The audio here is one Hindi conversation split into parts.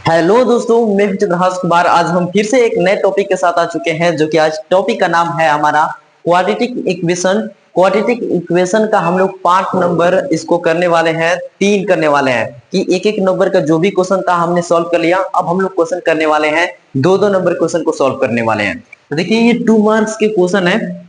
हेलो दोस्तों, मैं हूं चंद्रहास कुमार। आज हम फिर से एक नए टॉपिक के साथ आ चुके हैं, जो कि आज टॉपिक का नाम है हमारा क्वाड्रेटिक इक्वेशन। क्वाड्रेटिक इक्वेशन का हम लोग पार्ट नंबर इसको करने वाले हैं, 3 करने वाले हैं कि एक एक नंबर का जो भी क्वेश्चन था हमने सॉल्व कर लिया। अब हम लोग क्वेश्चन करने वाले हैं, दो दो नंबर क्वेश्चन को सॉल्व करने वाले हैं। तो देखिए, ये 2 मार्क्स के क्वेश्चन है।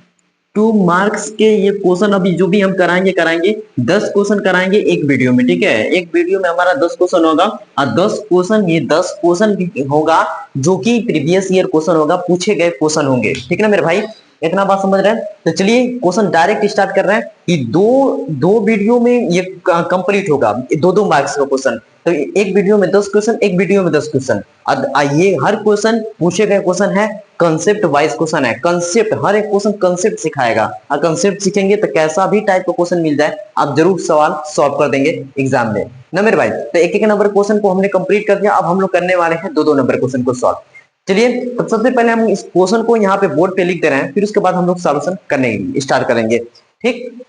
2 मार्क्स के ये क्वेश्चन अभी जो भी हम कराएंगे कराएंगे 10 क्वेश्चन कराएंगे एक वीडियो में। ठीक है, एक वीडियो में हमारा 10 क्वेश्चन होगा और 10 क्वेश्चन, ये 10 क्वेश्चन भी होगा जो कि प्रीवियस ईयर क्वेश्चन होगा, पूछे गए क्वेश्चन होंगे। ठीक है ना मेरे भाई, इतना बात समझ रहे हैं? तो चलिए क्वेश्चन डायरेक्ट स्टार्ट कर रहे हैं कि दो दो वीडियो में ये कंप्लीट होगा, दो दो मार्क्स का क्वेश्चन। तो एक वीडियो में 10 क्वेश्चन, एक वीडियो में 10 क्वेश्चन। ये हर क्वेश्चन पूछे गए क्वेश्चन है, कंसेप्ट वाइज क्वेश्चन है। कंसेप्ट, हर एक क्वेश्चन कंसेप्ट सिखाएगा, और कंसेप्ट सीखेंगे तो कैसा भी टाइप का क्वेश्चन मिल जाए आप जरूर सवाल सॉल्व कर देंगे एग्जाम में ना मेरे भाई। तो एक एक नंबर क्वेश्चन को हमने कंप्लीट कर दिया। अब हम लोग करने वाले हैं दो दो नंबर क्वेश्चन को सॉल्व। चलिए, तो सबसे पहले हम इस क्वेश्चन को यहाँ पे बोर्ड पे लिख दे रहे हैं, फिर उसके बाद हम लोग सॉल्यूशन करने स्टार्ट करेंगे। ठीक,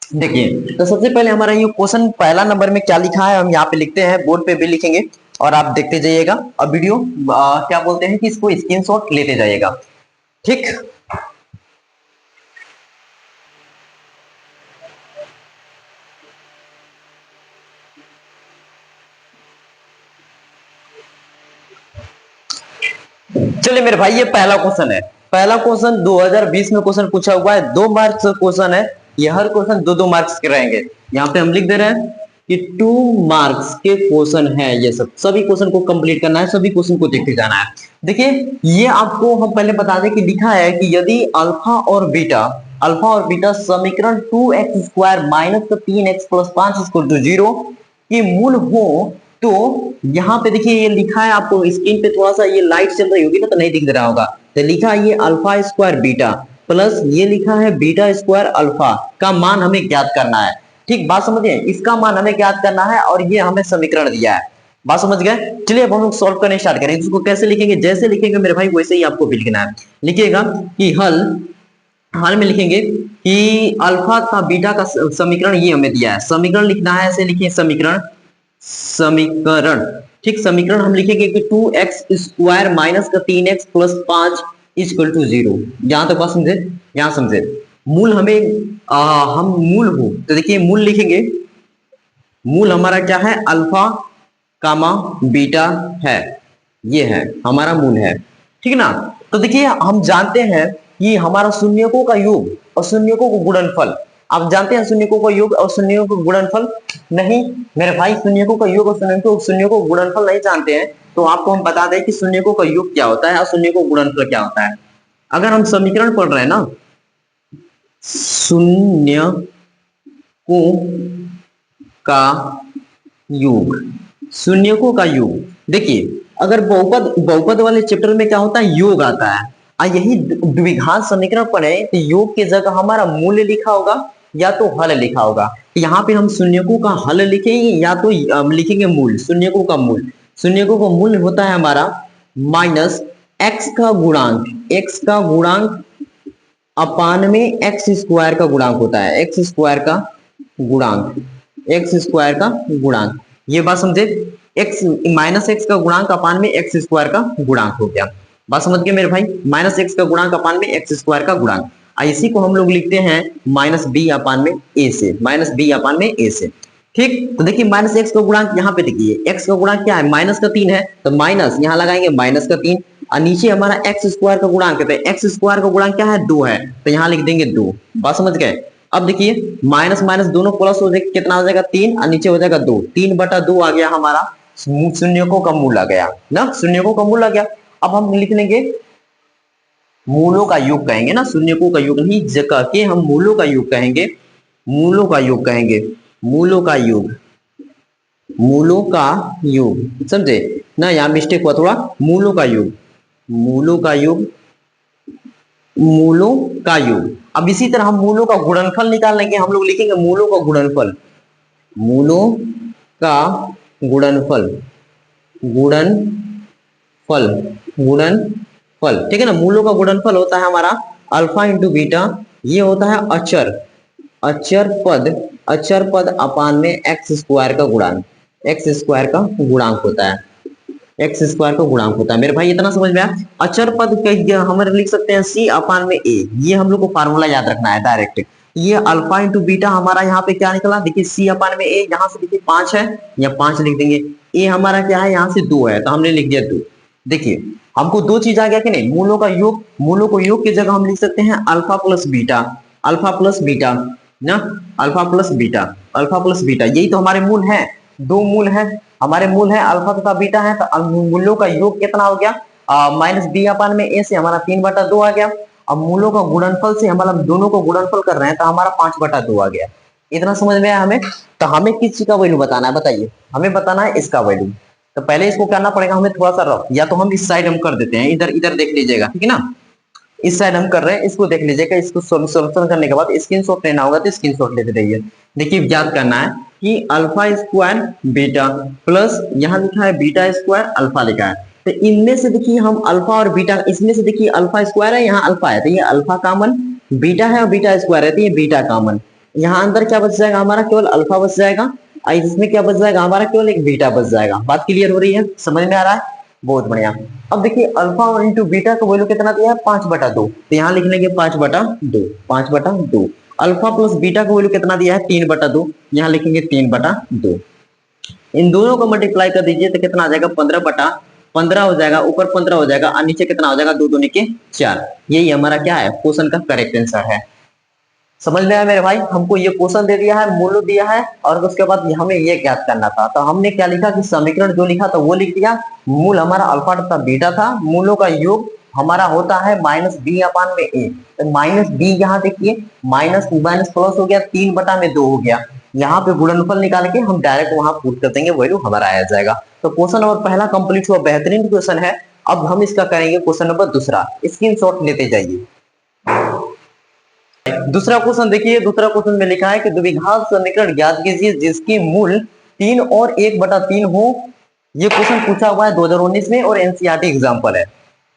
देखिए, तो सबसे पहले हमारा ये क्वेश्चन पहला नंबर में क्या लिखा है हम यहाँ पे लिखते हैं, बोर्ड पे भी लिखेंगे और आप देखते जाइएगा। और वीडियो क्या बोलते हैं कि इसको स्क्रीनशॉट लेते जाइएगा। ठीक, चलिए मेरे भाई, ये पहला क्वेश्चन है। पहला क्वेश्चन 2020 में क्वेश्चन पूछा हुआ है, 2 मार्क्स का क्वेश्चन है। ये हर क्वेश्चन दो दो मार्क्स के रहेंगे। यहाँ पे हम लिख दे रहे हैं कि 2 मार्क्स के क्वेश्चन है। ये सब सभी क्वेश्चन को कंप्लीट करना है, सभी क्वेश्चन को देखते जाना है। देखिए, ये आपको हम पहले बता दें कि लिखा है कि यदि अल्फा और बीटा समीकरण 2x square minus 3x plus 5 equal to 0 के मूल हो, तो यहाँ पे देखिए ये लिखा है, आपको स्क्रीन पे थोड़ा सा ये लाइट चल रही होगी ना तो नहीं दिख रहा होगा। तो लिखा है ये अल्फा स्क्वायर बीटा प्लस ये लिखा है बीटा स्क्वायर अल्फा का मान हमें ज्ञात करना है। ठीक, बात समझिए, इसका मान हमें ज्ञात करना है और ये हमें समीकरण दिया है। बात समझ गए? चलिए अब हम लोग सॉल्व करने स्टार्ट करें। इसको कैसे लिखेंगे? जैसे लिखेंगे मेरे भाई वैसे ही आपको भी लिखना है। लिखिएगा कि हल में लिखेंगे कि अल्फा का बीटा का समीकरण ये हमें दिया है। समीकरण लिखना है, ऐसे लिखिए समीकरण। ठीक, समीकरण हम लिखेंगे कि 2x स्क्वायर माइनस का 3x प्लस 5 इक्वल टू 0। यहां तक बात समझे? यहां समझे। मूल हमें हम मूल हो तो देखिए मूल लिखेंगे। मूल हमारा क्या है? अल्फा कामा बीटा है, ये है हमारा मूल है। ठीक ना? तो देखिए, हम जानते हैं कि हमारा शून्यकों का योग और शून्यकों को गुणनफल, आप जानते हैं शून्यकों का योग और शून्यकों का गुणनफल? नहीं मेरे भाई, शून्यकों का योग और शून्यकों का गुणनफल नहीं जानते हैं। तो आपको हम बता दें कि शून्यकों का योग क्या होता है और शून्यकों का गुणनफल क्या होता है। अगर हम समीकरण पढ़ रहे हैं ना, शून्यकों का योग, शून्यकों का योग। देखिए, अगर बहुपद वाले चैप्टर में क्या होता है? योग आता है। यही द्विघात समीकरण पढ़े तो योग की जगह हमारा मूल्य लिखा होगा या तो हल लिखा होगा। यहाँ पे हम शून्यकों का हल लिखेंगे या तो लिखेंगे मूल, शून्यकों का मूल। शून्यकों का मूल होता है हमारा माइनस एक्स का गुणांक अपान में एक्स स्क्वायर का गुणांक होता है। एक्स स्क्वायर का गुणांक, ये बात समझे? एक्स माइनस एक्स का गुणांक अपान में एक्स स्क्वायर का गुणांक हो गया। बात समझ गए मेरे भाई? माइनस एक्स का गुणांक अपान में एक्स स्क्वायर का गुणांक। इसी को हम लोग लिखते हैं माइनस बी अपान में ए से। ठीक, तो देखिए माइनस एक्स का गुणांक यहाँ पे देखिए, एक्स का गुणांक क्या है? माइनस का 3 है, तो माइनस यहाँ लगाएंगे माइनस का 3, और नीचे हमारा एक्स स्क्वायर का गुणांक है, तो एक्स स्क्वायर का गुणांक क्या है? 2 है, तो यहाँ लिख देंगे 2। बात समझ गए? अब देखिए माइनस माइनस दोनों प्लस हो जाएगा, कितना हो जाएगा? 3, और नीचे हो जाएगा 2। 3/2 आ गया हमारा शून्यकों का मूल आ गया ना, शून्यकों का मूल आ गया। अब हम लिख लेंगे मूलों का योग कहेंगे ना, शून्यकों का योग नहीं कह के हम मूलों का योग कहेंगे। मूलों का योग समझे ना? यहाँ मिस्टेक हुआ थोड़ा। मूलों का योग। अब इसी तरह हम मूलों का गुणनफल निकाल लेंगे। हम लोग लिखेंगे मूलों का गुणनफल, गुणनफल। ठीक है ना? मूलों का गुणनफल होता है हमारा अल्फा इंटू बीटा, ये होता है अचर पद अपान में एक्स स्क्वायर का गुणांक होता है। एक्स स्क्वायर का गुणांक होता है मेरे भाई, इतना समझ में आया। अचर पद हमारे लिख सकते हैं सी अपान में ए, ये हम लोग को फार्मूला याद रखना है डायरेक्ट। ये अल्फा इंटू बीटा हमारा यहाँ पे क्या निकला, देखिए सी अपान में ए, यहाँ से देखिए 5 है या 5 लिख देंगे। ए हमारा क्या है, यहाँ से 2 है तो हमने लिख दिया 2। देखिए हमको दो चीज आ गया कि नहीं, मूलों का योग, मूलों को योग की जगह हम लिख सकते हैं alpha plus beta, alpha plus beta ना, alpha plus beta, alpha plus beta, यही तो हमारे मूल है। दो मूल है हमारे, मूल है अल्फा तथा बीटा है, तो मूलों का योग कितना हो गया, माइनस बी अपान में ए से हमारा 3/2 आ गया। अब मूलों का गुणनफल से हमारा दोनों को गुणनफल कर रहे हैं तो हमारा 5/2 आ गया। इतना समझ में आया हमें। तो हमें किस चीज का वैल्यू बताना है बताइए, हमें बताना है इसका वैल्यू। तो पहले इसको करना पड़ेगा हमें थोड़ा सा रफ, या तो हम इस साइड हम कर देते हैं, इधर इधर देख लीजिएगा, ठीक है ना, इस साइड हम कर रहे हैं, इसको देख लीजिएगा। इसको सोल्यूशन करने के बाद स्क्रीनशॉट लेना होगा तो स्क्रीनशॉट लेते रहिए। देखिए याद करना है कि अल्फा स्क्वायर बीटा प्लस यहाँ लिखा है बीटा स्क्वायर अल्फा लिखा है, तो इनमें से देखिए हम अल्फा और बीटा, इसमें से देखिए अल्फा स्क्वायर है, यहाँ अल्फा है तो ये अल्फा कॉमन, बीटा है और बीटा स्क्वायर है तो ये बीटा कॉमन। यहाँ अंदर क्या बच जाएगा हमारा, केवल अल्फा बच जाएगा, इसमें क्या बच जाएगा हमारा, केवल एक बीटा बच जाएगा। बात क्लियर हो रही है, समझ में आ रहा है, बहुत बढ़िया। अब देखिए अल्फा और इंटू बीटा का वैल्यू कितना दिया है, 5/2, तो यहाँ लिख लेंगे 5/2, 5/2। अल्फा प्लस बीटा का वैल्यू कितना दिया है, 3/2, यहाँ लिखेंगे 3/2। इन दोनों को मल्टीप्लाई कर दीजिए तो कितना आ जाएगा, 15/15 हो जाएगा, ऊपर 15 हो जाएगा और नीचे कितना हो जाएगा, 2 दूनी के 4। यही हमारा क्या है, क्वेश्चन का करेक्ट आंसर है। समझ में आया मेरे भाई, हमको ये क्वेश्चन दे दिया है, मूल्य दिया है और उसके बाद हमें ये ज्ञात करना था। तो हमने क्या लिखा कि समीकरण जो लिखा था वो लिख दिया। मूल हमारा अल्फा तथा बीटा था, मूलों का योग हमारा होता है माइनस बी अपान में ए, तो माइनस बी यहाँ देखिए माइनस माइनस प्लस हो गया, 3/2 हो गया। यहाँ पे गुणनफल निकाल के हम डायरेक्ट वहां पुट कर देंगे, वैल्यू हमारा आ जाएगा। तो क्वेश्चन नंबर पहला कंप्लीट हुआ, बेहतरीन क्वेश्चन है। अब हम इसका करेंगे क्वेश्चन नंबर दूसरा, स्क्रीनशॉट लेते जाइए। दूसरा क्वेश्चन देखिए, दूसरा क्वेश्चन में लिखा है कि द्विघात समीकरण ज्ञात कीजिए जिसकी मूल 3 और 1/3 हो। ये क्वेश्चन पूछा हुआ है 2019 में और एनसीईआरटी एग्जाम्पल है।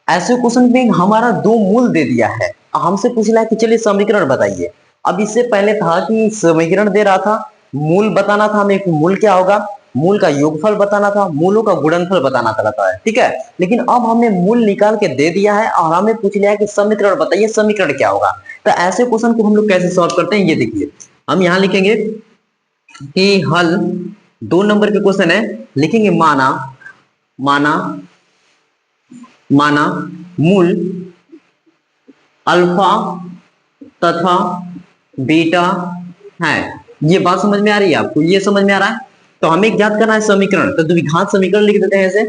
ऐसे क्वेश्चन में हमारा दो मूल दे दिया है, हमसे पूछ रहा है कि चलिए समीकरण बताइए। अब इससे पहले था कि समीकरण दे रहा था, मूल बताना था हमें, मूल क्या होगा, मूल का योगफल बताना था, मूलों का गुणनफल बताना था, ठीक है। लेकिन अब हमने मूल निकाल के दे दिया है और हमें पूछ लिया है कि समीकरण बताइए, समीकरण क्या होगा। तो ऐसे क्वेश्चन को हम लोग कैसे सॉल्व करते हैं, ये देखिए। हम यहाँ लिखेंगे कि हल 2 नंबर के क्वेश्चन है, लिखेंगे माना माना माना मूल अल्फा तथा बीटा है। ये बात समझ में आ रही है आपको, ये समझ में आ रहा है। तो हमें ज्ञात करना है समीकरण, तो द्विघात समीकरण लिख देते हैं ऐसे,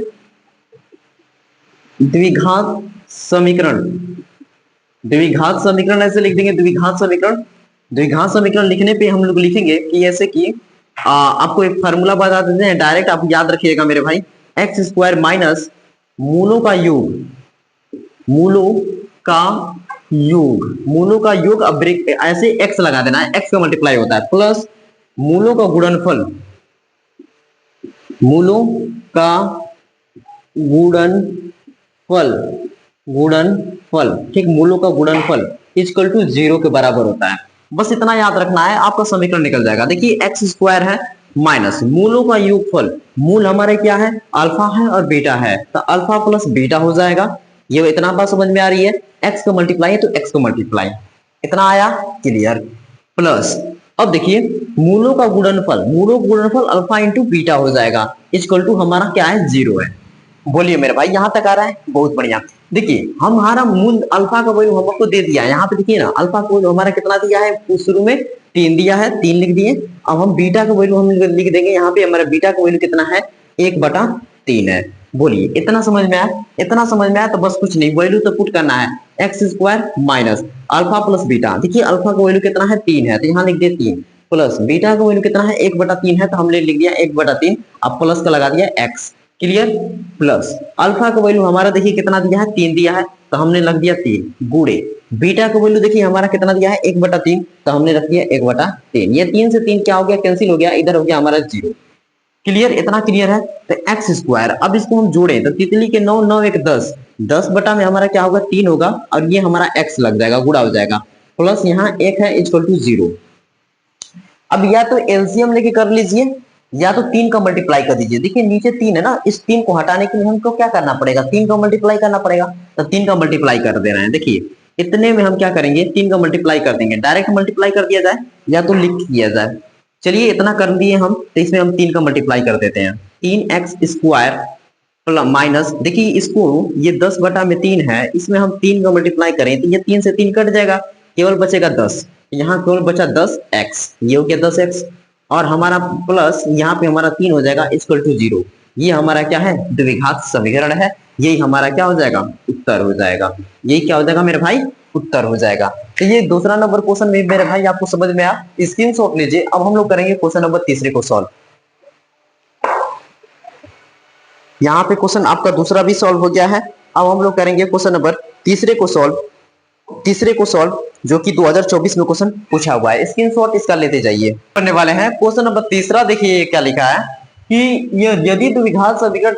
द्विघात समीकरण, द्विघात समीकरण ऐसे लिख देंगे, द्विघात समीकरण। द्विघात समीकरण लिखने पे हम लोग लिखेंगे कि ऐसे कि आपको एक फार्मूला बता देते हैं, डायरेक्ट आप याद रखिएगा मेरे भाई, एक्स स्क्वायर माइनस मूलों का योग, मूलों का योग, मूलों का योग, अब ब्रेक ऐसे एक्स लगा देना है, एक्स का मल्टीप्लाई होता है, प्लस मूलों का गुणनफल, मूलों का गुणनफल, गुणनफल, ठीक, मूलों का गुणनफल इक्वल टू 0 के बराबर होता है। बस इतना याद रखना है, आपका समीकरण निकल जाएगा। देखिए एक्स स्क्वायर है माइनस मूलों का योगफल, मूल हमारे क्या है, अल्फा है और बीटा है, तो अल्फा प्लस बीटा हो जाएगा। ये इतना बात समझ में आ रही है, एक्स का मल्टीप्लाई है तो एक्स का मल्टीप्लाई, इतना आया क्लियर। प्लस अब देखिए मूलों का गुणनफल, मूलों का गुणनफल अल्फा इंटू बीटा हो जाएगा, इक्वल टू हमारा क्या है, 0 है। बोलिए मेरे भाई, यहां तक आ रहा है, बहुत बढ़िया। देखिए हमारा मूल अल्फा का वैल्यू हमको दे दिया है, यहाँ पे देखिए ना, अल्फा का वैल्यू हमारा कितना दिया है, शुरू में 3 दिया है, 3 लिख दिए। अब हम बीटा का वैल्यू हम लिख देंगे, यहाँ पे हमारा बीटा का वैल्यू कितना है, 1/3 है। बोलिए इतना समझ में आया, इतना समझ में आया तो बस कुछ नहीं, वैल्यू तो पुट करना है, x square minus alpha plus beta. देखिए अल्फा का वैल्यू कितना है, 3 है, तो यहाँ लिख दिए 3, प्लस बीटा का वैल्यू कितना है, 1/3 है, तो हमने लिख दिया 1/3, अब प्लस का लगा दिया एक्स, क्लियर। प्लस अल्फा का वैल्यू हमारा देखिए कितना दिया है, 3 दिया है, तो हमने लग दिया 3 गुणे बीटा का वैल्यू देखिए हमारा कितना दिया है, 1/3, तो हमने रख दिया 1/3। ये 3 से 3 क्या हो गया, कैंसिल हो गया, इधर हो गया हमारा 0, क्लियर, इतना क्लियर है। तो एक्स स्क्वायर, अब इसको हम जोड़े तो तितली के 9 9 1 10, 10 बटा में हमारा क्या होगा, 3 होगा, और ये हमारा एक्स लग जाएगा, गुणा हो जाएगा, प्लस यहाँ 1 है इक्वल टू 0। अब या तो एलसीएम लेके कर लीजिए, या तो 3 का मल्टीप्लाई कर दीजिए। देखिए नीचे 3 है ना, इस 3 को हटाने के लिए हमको क्या करना पड़ेगा, 3 का मल्टीप्लाई करना पड़ेगा। तो 3 का मल्टीप्लाई कर दे रहे हैं। देखिए इतने में हम क्या करेंगे, 3 का मल्टीप्लाई कर देंगे। डायरेक्ट मल्टीप्लाई कर दिया जाए या तो लिख दिया जाए। चलिए इतना कर दिए हम, तो इसमें हम 3 का मल्टीप्लाई कर देते हैं। 3x² माइनस, देखिए इसको ये 10/3 है, इसमें हम 3 का मल्टीप्लाई करें तो ये 3 से 3 कट जाएगा, केवल बचेगा 10। यहाँ केवल बचा 10x, ये हो गया 10x, और हमारा प्लस यहाँ पे हमारा 3 हो जाएगा इक्वल टू 0। ये हमारा क्या है, द्विघात समीकरण है। यही हमारा क्या हो जाएगा, उत्तर हो जाएगा। यही क्या हो जाएगा मेरे भाई, उत्तर हो जाएगा। तो ये दूसरा नंबर क्वेश्चन में मेरे भाई आपको समझ में आया, स्क्रीनशॉट लीजिए। अब हम लोग करेंगे क्वेश्चन नंबर तीसरे को सॉल्व। यहाँ पे क्वेश्चन आपका दूसरा भी सॉल्व हो गया है। अब हम लोग करेंगे क्वेश्चन नंबर तीसरे को सॉल्व, जो कि 2024 में क्वेश्चन पूछा हुआ है। स्क्रीनशॉट इसका लेते जाइए। करने वाले हैं क्वेश्चन नंबर तीसरा। देखिए क्या लिखा है कि यदि द्विघात समीकरण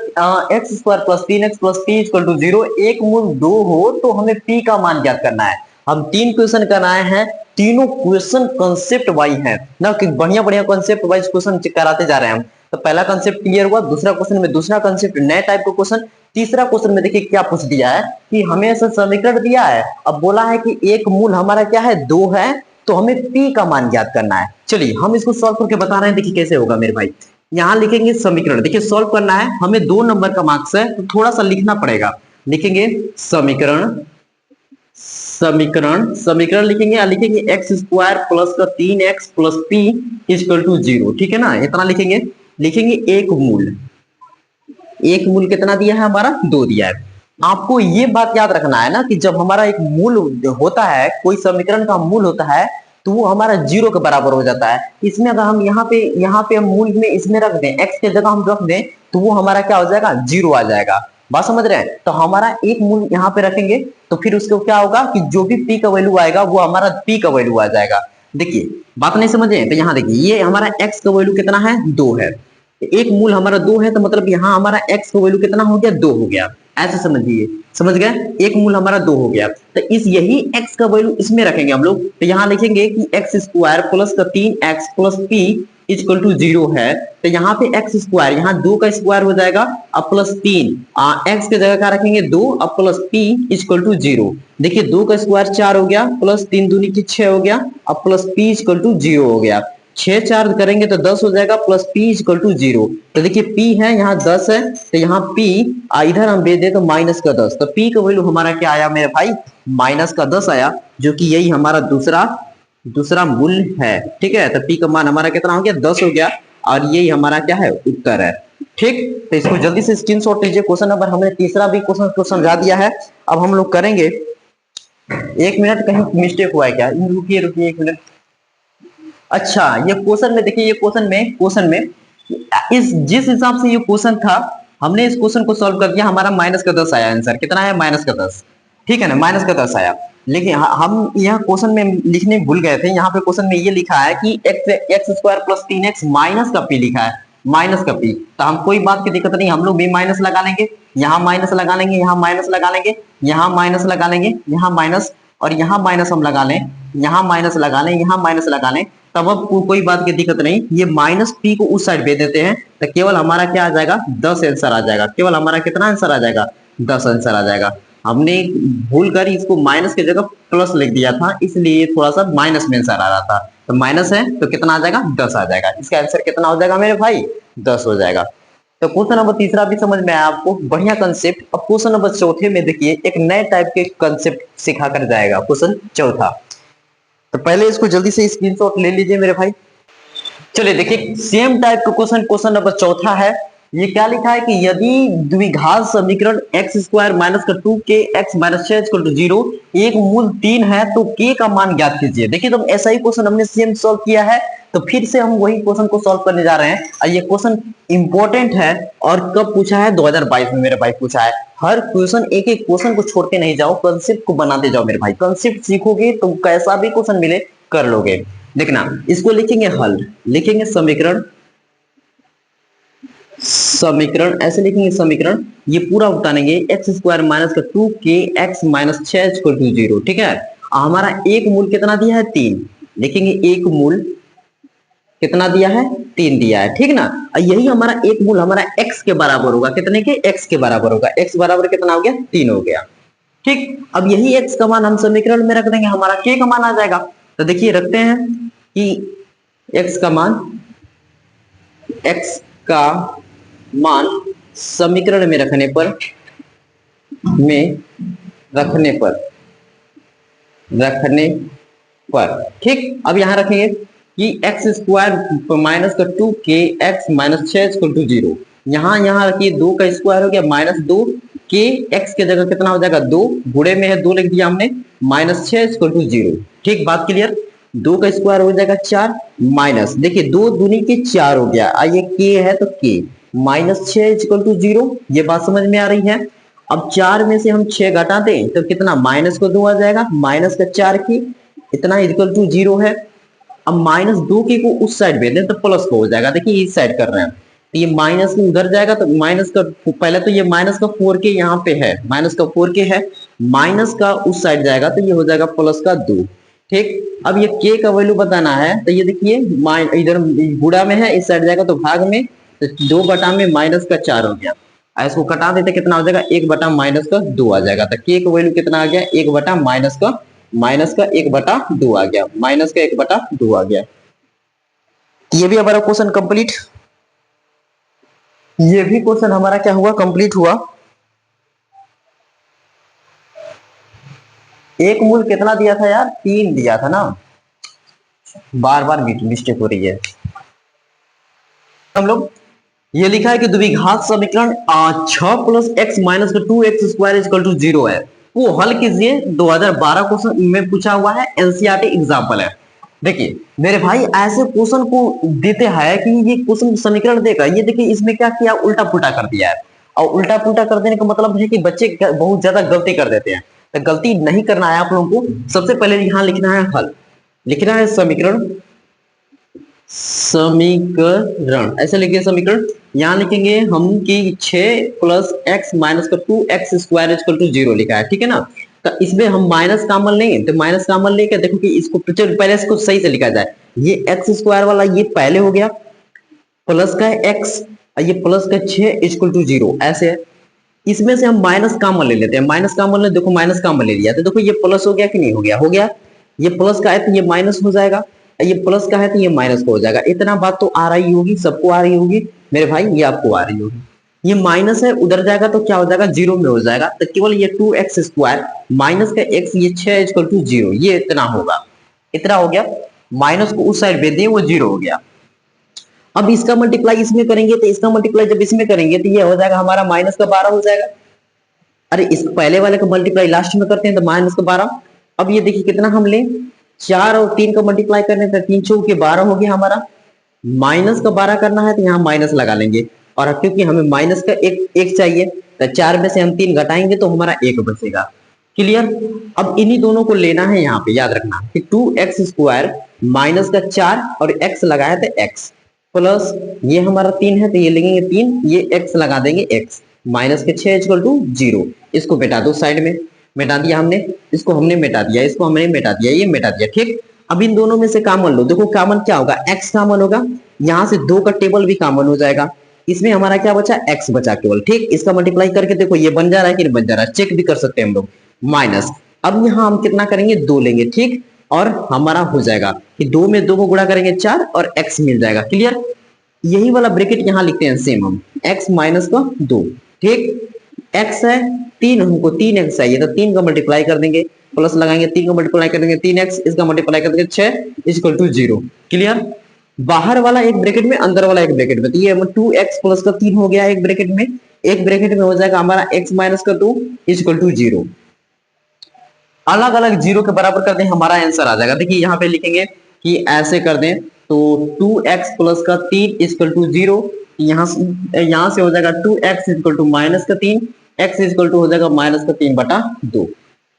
x² + 3x + p = 0 एक मूल 2 हो तो हमें p का मान ज्ञात करना है। हम 3 क्वेश्चन कराए हैं, तीनों क्वेश्चन कंसेप्ट वाइज है ना, कि बढ़िया बढ़िया कंसेप्ट वाइज क्वेश्चन कराते जा रहे हैं हम। तो पहला कंसेप्ट क्लियर हुआ, दूसरा क्वेश्चन में दूसरा कंसेप्ट नए टाइप का क्वेश्चन। तीसरा क्वेश्चन में देखिए क्या पूछ दिया है कि हमें ऐसा समीकरण दिया है, अब बोला है कि एक मूल हमारा क्या है, 2 है, तो हमें p का मान ज्ञात करना है। चलिए हम इसको सॉल्व करके बता रहे हैं। देखिए कैसे होगा मेरे भाई, यहाँ लिखेंगे समीकरण। देखिए सॉल्व करना है, हमें 2 नंबर का मार्क्स है तो थोड़ा सा लिखना पड़ेगा। लिखेंगे समीकरण लिखेंगे, और लिखेंगे x² + 3x + p = 0। ठीक है ना, इतना लिखेंगे एक मूल कितना दिया है हमारा, 2 दिया है। आपको ये बात याद रखना है ना कि जब हमारा एक मूल होता है, कोई समीकरण का मूल होता है, तो वो हमारा 0 के बराबर हो जाता है। इसमें अगर हम यहाँ पे हम मूल में इसमें रख दें, x के जगह हम रख दें, तो वो हमारा क्या हो जाएगा, 0 आ जाएगा। बात समझ रहे हैं। तो हमारा एक मूल यहाँ पे रखेंगे तो फिर उसको क्या होगा कि जो भी p का वैल्यू आएगा वो हमारा p का वैल्यू आ जाएगा। देखिए बात नहीं समझे, तो यहाँ देखिए ये हमारा x का वैल्यू कितना है, 2 है। एक मूल हमारा 2 है, तो मतलब यहाँ हमारा x का वैल्यू कितना हो गया, 2 हो गया। ऐसे समझिए, समझ गए, एक मूल हमारा 2 हो गया। तो इस यही x का वैल्यू इसमें रखेंगे हम लोग। तो यहाँ लिखेंगे कि x² + 3x + p = 0 है। तो यहाँ पे x², यहाँ 2 का स्क्वायर हो जाएगा, अब +3 x के जगह क्या रखेंगे, 2, अब +p = 0। देखिए 2 का स्क्वायर 4 हो गया, +3 दूनी की 6 हो गया, अब +p = 0 हो गया। 6 4 करेंगे तो 10 हो जाएगा, +p = 0। तो देखिए p है यहाँ 10 है, तो यहाँ p इधर हम भेज दे तो -10। तो p का वैल्यू हमारा क्या आया मेरे भाई, -10 आया, जो कि यही हमारा दूसरा मूल है। ठीक है, तो p का मान हमारा कितना हो गया, 10 हो गया, और यही हमारा क्या है, उत्तर है। ठीक, तो इसको जल्दी से स्क्रीनशॉट लीजिए। क्वेश्चन नंबर हमने तीसरा भी क्वेश्चन को समझा दिया है। अब हम लोग करेंगे, 1 मिनट कहीं मिस्टेक हुआ है क्या, रुकिए 1 मिनट। अच्छा ये क्वेश्चन में देखिए, ये क्वेश्चन में इस जिस हिसाब से ये क्वेश्चन था, हमने इस क्वेश्चन को सॉल्व कर दिया, हमारा -10 आया आंसर। कितना है, -10। ठीक है ना, -10 आया। लेकिन हम यहाँ क्वेश्चन में लिखने भूल गए थे। यहाँ पे क्वेश्चन में ये लिखा है कि x² + 3x माइनस का p लिखा है, माइनस का p। तो हम कोई बात की दिक्कत नहीं, हम लोग भी माइनस लगा लेंगे, यहाँ माइनस लगा लेंगे, यहाँ माइनस लगा लेंगे, यहाँ माइनस लगा लेंगे, यहाँ माइनस, और यहाँ माइनस हम लगा लें, यहाँ माइनस लगा लें, यहाँ माइनस लगा लें, तब अब कोई बात की दिक्कत नहीं। ये -p को उस साइड भेज देते हैं, तो केवल हमारा क्या आ जाएगा, 10 आंसर आ जाएगा। केवल हमारा कितना आंसर आ जाएगा, 10 आंसर आ जाएगा। हमने भूल कर इसको माइनस की जगह प्लस लिख दिया था, इसलिए थोड़ा सा माइनस में आंसर आ रहा था। तो माइनस है तो कितना आ जाएगा, 10 आ जाएगा। इसका आंसर कितना हो जाएगा मेरे भाई, 10 हो जाएगा। तो क्वेश्चन नंबर तीसरा भी समझ में आया आपको, बढ़िया कंसेप्ट। अब क्वेश्चन नंबर चौथे में देखिए एक नए टाइप के कंसेप्ट सिखा कर जाएगा क्वेश्चन चौथा। तो पहले इसको जल्दी से स्क्रीनशॉट ले लीजिए मेरे भाई। चलिए देखिए सेम टाइप का क्वेश्चन नंबर चौथा है। ये क्या लिखा है कि यदि द्विघात समीकरण x² - 2k x - 6 = 0 एक मूल 3 है तो k का मान ज्ञात कीजिए। देखिए तो ऐसा ही क्वेश्चन हमने सेम सॉल्व किया है, तो फिर से हम वही क्वेश्चन को सॉल्व करने जा रहे हैं। और ये क्वेश्चन इंपॉर्टेंट है, और कब पूछा है, 2022 में मेरे भाई पूछा है। हर क्वेश्चन, एक एक क्वेश्चन को छोड़ते नहीं जाओ, कंसेप्ट को बनाते जाओ मेरे भाई। कंसेप्ट सीखोगे तो कैसा भी क्वेश्चन मिले कर लोगे। देखना, इसको लिखेंगे हल, लिखेंगे समीकरण ऐसे लिखेंगे समीकरण, ये पूरा उतारेंगे x² - 2k x - 6 = 0। ठीक है, हमारा एक मूल कितना दिया है, 3। लिखेंगे एक मूल कितना दिया है, 3 दिया है, ठीक ना। और यही हमारा एक मूल हमारा x के बराबर होगा, कितने के, x के बराबर होगा। x बराबर कितना हो गया, 3 हो गया, ठीक। अब यही x का मान हम समीकरण में रख देंगे, हमारा k का मान आ जाएगा। तो देखिए रखते हैं कि x का मान समीकरण में रखने पर ठीक। अब यहां रखेंगे कि एक्स स्क्वायर माइनस का 2k x minus 6 equal to 0। यहां रखिए 2 का स्क्वायर हो गया माइनस 2 k x के जगह कितना हो जाएगा 2, गुणे में है 2 लिख दिया हमने, माइनस 6 इक्वल टू 0, ठीक। बात क्लियर। 2 का स्क्वायर हो जाएगा 4 माइनस, देखिए 2 दूनी के 4 हो गया, ये k है तो k माइनस 6 इक्वल टू 0। ये बात समझ में आ रही है। अब 4 में से हम 6 घटा दें तो कितना, माइनस को 2 आ जाएगा, माइनस का 4 की इतना इक्वल टू 0 है। अब माइनस 2 की को उस साइड भेज दें तो प्लस को हो जाएगा, देखिए इस साइड कर रहे हैं तो ये माइनस उधर जाएगा, तो माइनस का पहले तो ये माइनस का 4k यहाँ पे है, माइनस का 4k है, माइनस का उस साइड जाएगा तो ये हो जाएगा प्लस का 2, ठीक। अब ये k का वैल्यू बताना है तो ये देखिए इधर गुणा में है, इस साइड जाएगा तो भाग में, तो 2 बटा में माइनस का 4 हो गया। इसको कटा देते कितना हो जाएगा, 1 बटा माइनस का 2 आ जाएगा। तो k का वैल्यू कितना आ गया, 1 बटा माइनस का 1 बटा 2 आ गया, माइनस का 1 बटा 2 आ गया। ये भी हमारा क्वेश्चन कंप्लीट, ये भी क्वेश्चन हमारा क्या हुआ, कंप्लीट हुआ। एक मूल कितना दिया था यार, 3 दिया था ना, बार बार मिस्टेक हो रही है। हम लोग ये लिखा है कि द्विघात समीकरण 6 प्लस एक्स माइनस का 2x स्क्वायर इक्वल टू 0 है, वो हल कीजिए। 2012 क्वेश्चन में पूछा हुआ है, एनसीईआरटी एग्जाम्पल है। देखिए मेरे भाई ऐसे क्वेश्चन को देते हैं कि ये क्वेश्चन समीकरण देगा, ये देखिए इसमें क्या किया, उल्टा पुल्टा कर दिया है। और उल्टा पुल्टा कर देने का मतलब है कि बच्चे बहुत ज्यादा गलती कर देते हैं, तो गलती नहीं करना है आप लोगों को। सबसे पहले यहाँ लिखना है हल, लिखना है समीकरण ऐसे लिखिए समीकरण। यहां लिखेंगे हम कि 6 प्लस एक्स माइनस का 2x स्क्वायर इक्वल टू 0 लिखा है, ठीक है ना। तो इसमें हम माइनस कॉमन लेंगे, तो माइनस कॉमन लेके देखो कि इसको पहले इसको सही से लिखा जाए। ये एक्स स्क्वायर वाला ये पहले हो गया, प्लस का एक्स, ये प्लस का 6 इक्वल टू 0 ऐसे है। इसमें से हम माइनस कॉमन ले लेते हैं, माइनस कॉमन ले, देखो माइनस कॉमन ले लिया तो देखो ये प्लस हो गया कि नहीं हो गया, हो गया। ये प्लस का है तो ये माइनस हो जाएगा, ये प्लस का है तो ये माइनस का हो जाएगा। इतना बात तो आ रही होगी, सबको आ रही होगी मेरे भाई, ये आपको आ रही होगी। ये माइनस है उधर जाएगा तो क्या हो जाएगा, 0 में हो जाएगा। तो केवल ये 2x स्क्वायर माइनस का x, ये 6 इक्वल टू 0, ये इतना होगा, इतना हो गया। माइनस को उस साइड भेज दिए, वो 0 हो गया। अब इसका मल्टीप्लाई इसमें करेंगे, तो इसका मल्टीप्लाई जब इसमें करेंगे तो ये हो जाएगा हमारा माइनस का 12 हो जाएगा। अरे इस पहले वाले का मल्टीप्लाई लास्ट में करते हैं तो माइनस का 12। अब ये देखिए कितना हम लें, 4 और 3 का मल्टीप्लाई करने से 3 चौके 12 हो गया हमारा। माइनस का 12 करना है तो यहाँ माइनस लगा लेंगे, और क्योंकि हमें माइनस का एक चाहिए तो 4 में से हम 3 घटाएंगे तो हमारा 1 बचेगा। क्लियर। अब इन्हीं दोनों को लेना है, यहाँ पे याद रखना कि 2x स्क्वायर माइनस का 4 और x लगाया तो x प्लस ये हमारा 3 है तो ये लेंगे 3, ये x लगा देंगे x माइनस के 6 इक्वल टू 0। इसको मिटा दो, साइड में मिटा दिया हमने, इसको हमने मिटा दिया, इसको हमने मिटा दिया, ये मिटा दिया, ठीक। अब इन दोनों में से कॉमन लो, देखो कॉमन क्या होगा, x कॉमन होगा, यहाँ से 2 का टेबल भी कॉमन हो जाएगा। इसमें हमारा क्या बचा, x बचा केवल, ठीक। इसका मल्टीप्लाई करके देखो ये बन जा रहा है कि नहीं बन जा रहा है, चेक भी कर सकते हैं हम लोग। माइनस, अब यहाँ हम कितना करेंगे, 2 लेंगे, ठीक। और हमारा हो जाएगा कि 2 में 2 को गुणा करेंगे 4 और x मिल जाएगा। क्लियर। यही वाला ब्रैकेट यहाँ लिखते हैं सेम हम, x माइनस का 2, ठीक। x है 3, हमको 3x चाहिए तो 3 का मल्टीप्लाई कर देंगे, प्लस लगाएंगे, 3 का मल्टीप्लाई कर देंगे 3x, इसका मल्टीप्लाई कर देंगे 6 इक्वल टू 0। क्लियर। बाहर वाला एक ब्रैकेट में, अंदर वाला एक ब्रैकेट में, तो ये 2x प्लस का 3 हो गया एक ब्रैकेट में, एक ब्रैकेट में हो जाएगा हमारा x माइनस का 2 इक्वल टू 0। अलग अलग 0 के बराबर कर दें, हमारा आंसर आ जाएगा। देखिए यहाँ पे लिखेंगे कि ऐसे कर दें तो 2x प्लस का 3 इक्वल टू 0, यहाँ से हो जाएगा 2x इक्वल टू माइनस का 3, x इक्वल टू हो जाएगा माइनस का 3 बटा 2,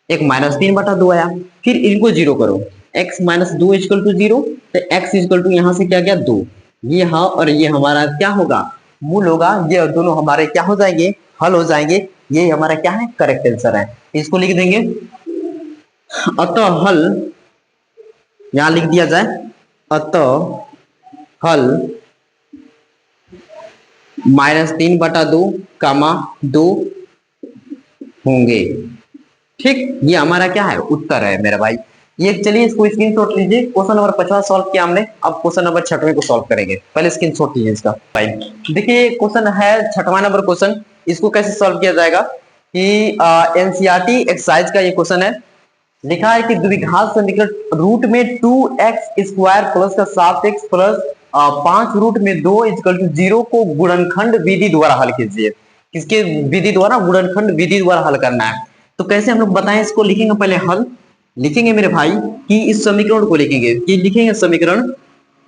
एक माइनस 3 बटा 2 आया। फिर इनको 0 करो, x माइनस 2 इक्वल टू 0, तो x इक्वल टू यहाँ से क्या गया 2, ये हाँ, और ये हमारा क्या होगा, मूल होगा। ये दोनों हमारे क्या हो जाएंगे, हल हो जाएंगे। ये हमारा क्या है, करेक्ट आंसर है। इसको लिख देंगे, अतः हल, यहां लिख दिया जाए, अतः हल -3/2 कामा 2 होंगे। ठीक, ये हमारा क्या है, उत्तर है मेरा भाई। ये चलिए इसको स्क्रीनशॉट लीजिए। क्वेश्चन नंबर 50 सॉल्व किया हमने, अब क्वेश्चन नंबर 6वें को सॉल्व करेंगे। पहले स्क्रीनशॉट लीजिए इसका भाई। देखिए क्वेश्चन है 6वां नंबर क्वेश्चन। इसको कैसे सॉल्व किया जाएगा कि एनसीईआरटी एक्सरसाइज का ये क्वेश्चन है। लिखा है कि द्विघात समीकरण रूट में 2x² प्लस का 7x प्लस 5 रूट में 2 इक्वल टू 0 को गुणनखंड विधि द्वारा हल कीजिए। किसके विधि द्वारा, गुणनखंड विधि द्वारा हल करना है। तो कैसे हम लोग बताएं, इसको लिखेंगे पहले हल, लिखेंगे मेरे भाई कि इस समीकरण को लिखेंगे कि लिखेंगे समीकरण,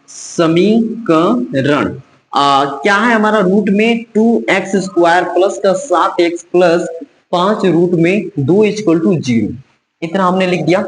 समीकरण क्या है हमारा, रूट में 2x² प्लस का 7x प्लस 5 रूट में 2 इक्वल टू 0, इतना हमने लिख दिया।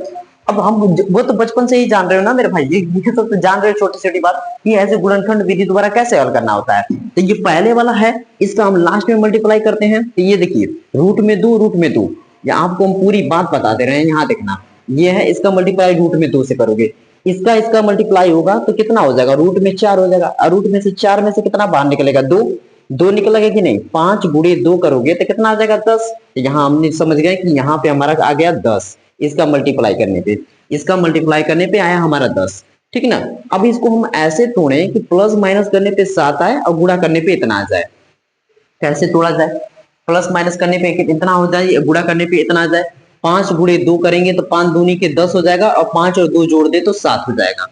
अब हम वो तो बचपन से ही जान रहे हो ना मेरे भाई, ये तो जान रहे हो छोटी छोटी बात कि ऐसे गुणनखंड विधि द्वारा कैसे हल करना होता है। तो ये पहले वाला है, इसका हम लास्ट में मल्टीप्लाई करते हैं। तो ये देखिए रूट में 2 रूट में 2, या आपको हम पूरी बात बता दे रहे हैं, यहाँ देखना ये है, इसका मल्टीप्लाई रूट में 2 से करोगे, इसका मल्टीप्लाई होगा तो कितना हो जाएगा, रूट में 4 हो जाएगा। और रूट में से 4 में से कितना बाहर निकलेगा, 2, 2 निकलेगा कि नहीं, 5 गुणे 2 करोगे तो कितना आ जाएगा, 10। यहाँ हमने समझ गए कि यहाँ पे हमारा आ गया 10, इसका मल्टीप्लाई करने पे, इसका मल्टीप्लाई करने पे आया हमारा 10। ठीक ना। अब इसको हम ऐसे तोड़े कि प्लस माइनस करने पे 7 आए और गुणा करने पे इतना आ जाए। कैसे तोड़ा जाए, प्लस माइनस करने पे इतना हो जाए, गुणा करने पे इतना आ जाए। 5 गुणे 2 करेंगे तो 5 दूनी के 10 हो जाएगा, और 5 और 2 जोड़ दे तो 7 हो जाएगा।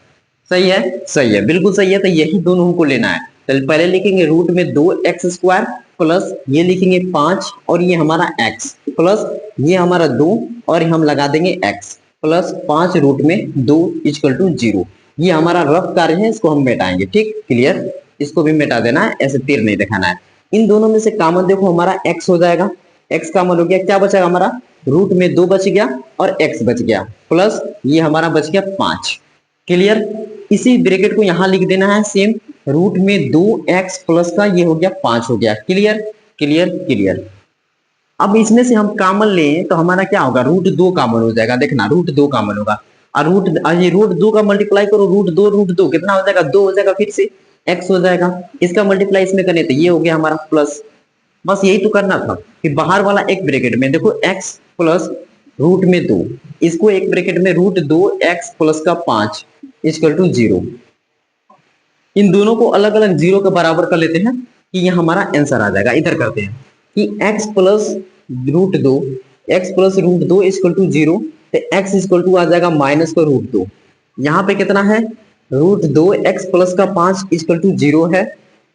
सही है, सही है, बिल्कुल सही है। तो यही दोनों हमको लेना है। तो पहले लिखेंगे रूट में 2x² प्लस ये लिखेंगे 5 और ये हमारा x प्लस ये हमारा 2 और हम लगा देंगे x प्लस 5 रूट में 2 इक्वल टू 0। ये हमारा रफ कार्य है, इसको हम मिटाएंगे। ठीक, क्लियर, इसको भी मिटा देना है, ऐसे तीर नहीं दिखाना है। इन दोनों में से कॉमन देखो हमारा x हो जाएगा, x कॉमन हो गया, क्या बचेगा हमारा, रूट में 2 बच गया और x बच गया, प्लस ये हमारा बच गया 5। क्लियर, इसी ब्रैकेट को यहां लिख देना है सेम, रूट में 2x प्लस का ये हो गया 5 हो गया। Clear clear clear. अब इसमें से हम कॉमन लें तो हमारा क्या होगा, रूट 2 कॉमन हो जाएगा। देखना रूट 2 कॉमन होगा, और ये रूट 2 का मल्टीप्लाई करो, रूट 2 कितना हो जाएगा, 2 हो जाएगा, फिर से x हो जाएगा। इसका मल्टीप्लाई इसमें करने तो ये हो गया हमारा प्लस। बस यही तो करना था कि बाहर वाला एक ब्रैकेट में देखो x प्लस रूट में 2, इसको एक ब्रैकेट में रूट 2x प्लस का 5 इक्वल टू 0। इन दोनों को अलग अलग 0 के बराबर कर लेते हैं कि ये हमारा आंसर आ जाएगा। इधर करते हैं कि x plus root 2, x plus root 2 equal to 0, तो x इक्वल टू आ जाएगा माइनस का रूट 2। यहाँ पे कितना है, रूट 2 x प्लस का 5 इक्वल टू 0 है,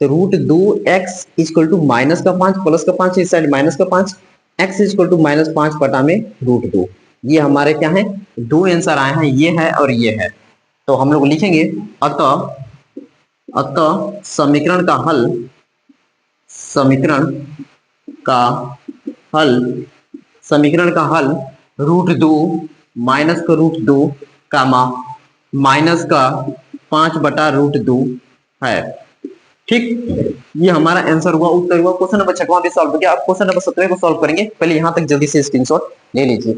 तो root 2 x equal to minus का 5 प्लस का 5, इस साइड माइनस का 5, x इक्वल टू माइनस 5 बटा में रूट 2। ये हमारे क्या है, दो आंसर आए हैं, ये है और ये है। तो हम लोग लिखेंगे अतः समीकरण का हल, समीकरण का हल रूट 2 माइनस का रूट 2 कामा माइनस का 5 बटा रूट 2 है। ठीक, ये हमारा आंसर हुआ, उत्तर हुआ। क्वेश्चन नंबर 6वां भी सॉल्व हो गया। अब क्वेश्चन नंबर 17 को सॉल्व करेंगे। पहले यहां तक जल्दी से स्क्रीनशॉट ले लीजिए।